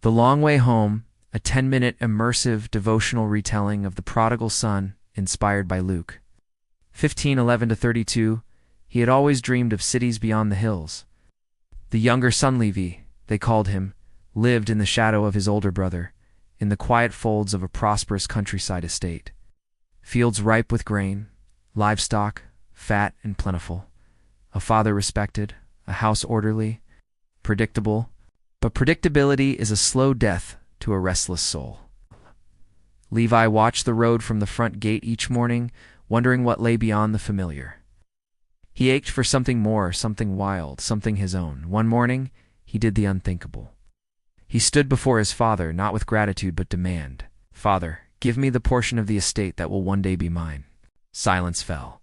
The Long Way Home, a 10-minute immersive devotional retelling of the prodigal son inspired by Luke 15:11-32. He had always dreamed of cities beyond the hills. The younger son Levi, they called him, lived in the shadow of his older brother, in the quiet folds of a prosperous countryside estate. Fields ripe with grain, livestock, fat and plentiful, a father respected, a house orderly, predictable, but predictability is a slow death to a restless soul. Levi watched the road from the front gate each morning, wondering what lay beyond the familiar. He ached for something more, something wild, something his own. One morning, he did the unthinkable. He stood before his father, not with gratitude but demand. "Father, give me the portion of the estate that will one day be mine." Silence fell.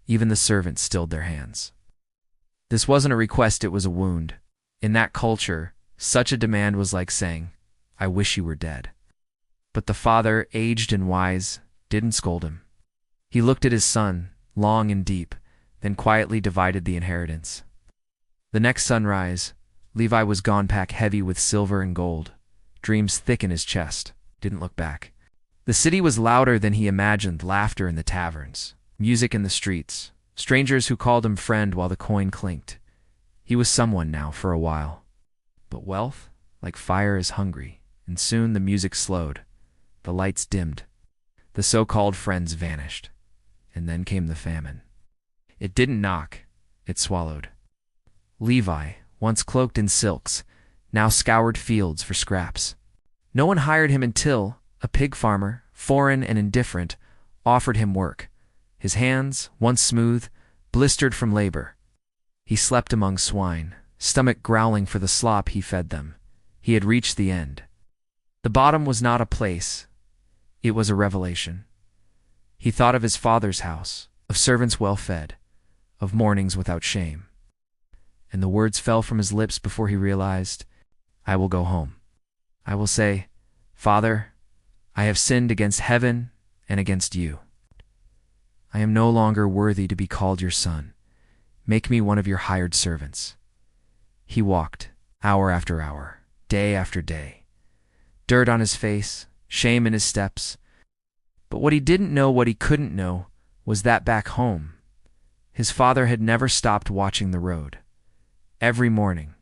Even the servants stilled their hands. This wasn't a request, it was a wound. In that culture, such a demand was like saying, "I wish you were dead." But the father, aged and wise, didn't scold him. He looked at his son, long and deep, then quietly divided the inheritance. The next sunrise, Levi was gone, pack heavy with silver and gold, dreams thick in his chest, didn't look back. The city was louder than he imagined, laughter in the taverns, music in the streets, strangers who called him friend while the coin clinked. He was someone now for a while. But wealth, like fire, is hungry, and soon the music slowed. The lights dimmed. The so-called friends vanished. And then came the famine. It didn't knock, it swallowed. Levi, once cloaked in silks, now scoured fields for scraps. No one hired him until a pig farmer, foreign and indifferent, offered him work. His hands, once smooth, blistered from labor. He slept among swine, stomach growling for the slop he fed them. He had reached the end. The bottom was not a place. It was a revelation. He thought of his father's house, of servants well fed, of mornings without shame. And the words fell from his lips before he realized, "I will go home. I will say, 'Father, I have sinned against heaven and against you. I am no longer worthy to be called your son. Make me one of your hired servants.'" He walked, hour after hour, day after day. Dirt on his face, shame in his steps. But what he didn't know, what he couldn't know, was that back home, his father had never stopped watching the road. Every morning,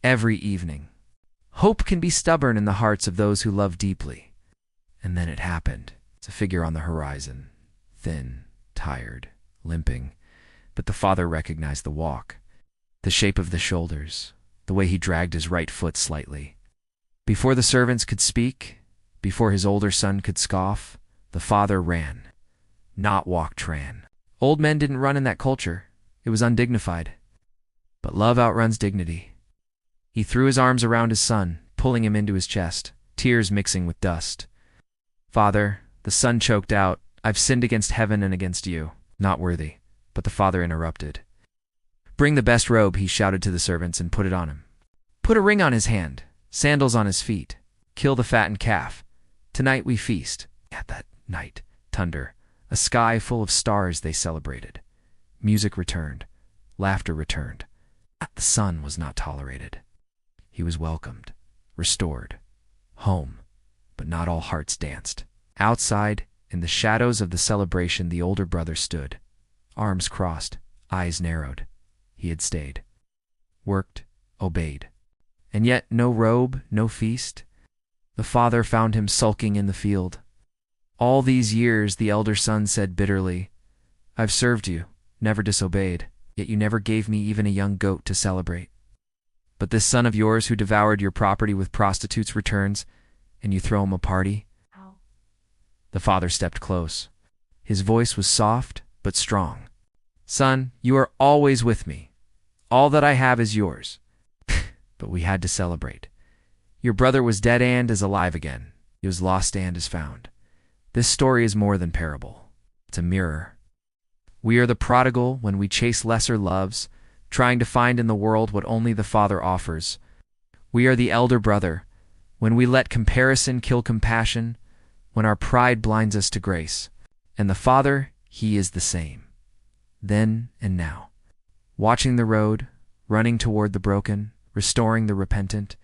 every evening. Hope can be stubborn in the hearts of those who love deeply. And then it happened. It's a figure on the horizon, thin, tired, limping. But the father recognized the walk, the shape of the shoulders, the way he dragged his right foot slightly. Before the servants could speak, before his older son could scoff, the father ran, not walked, ran. Old men didn't run in that culture. It was undignified. But love outruns dignity. He threw his arms around his son, pulling him into his chest, tears mixing with dust. "Father," the son choked out, "I've sinned against heaven and against you. Not worthy." But the father interrupted. "Bring the best robe," he shouted to the servants, "and put it on him. Put a ring on his hand, sandals on his feet. Kill the fattened calf. Tonight we feast." At that night, thunder, a sky full of stars, they celebrated. Music returned. Laughter returned. The son was not tolerated. He was welcomed, restored, home. But not all hearts danced. Outside, in the shadows of the celebration, the older brother stood, arms crossed, eyes narrowed. He had stayed, worked, obeyed. And yet no robe, no feast. The father found him sulking in the field. "All these years," the elder son said bitterly, "I've served you, never disobeyed, yet you never gave me even a young goat to celebrate. But this son of yours who devoured your property with prostitutes returns, and you throw him a party?" Ow. The father stepped close. His voice was soft but strong. "Son, you are always with me. All that I have is yours." But we had to celebrate. Your brother was dead and is alive again. He was lost and is found. This story is more than parable. It's a mirror. We are the prodigal when we chase lesser loves, trying to find in the world what only the Father offers. We are the elder brother when we let comparison kill compassion, when our pride blinds us to grace. And the Father, He is the same, then and now, watching the road, running toward the broken, restoring the repentant.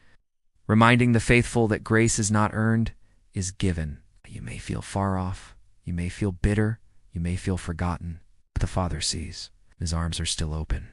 reminding the faithful that grace is not earned, is given. You may feel far off, you may feel bitter, you may feel forgotten, but the Father sees. His arms are still open.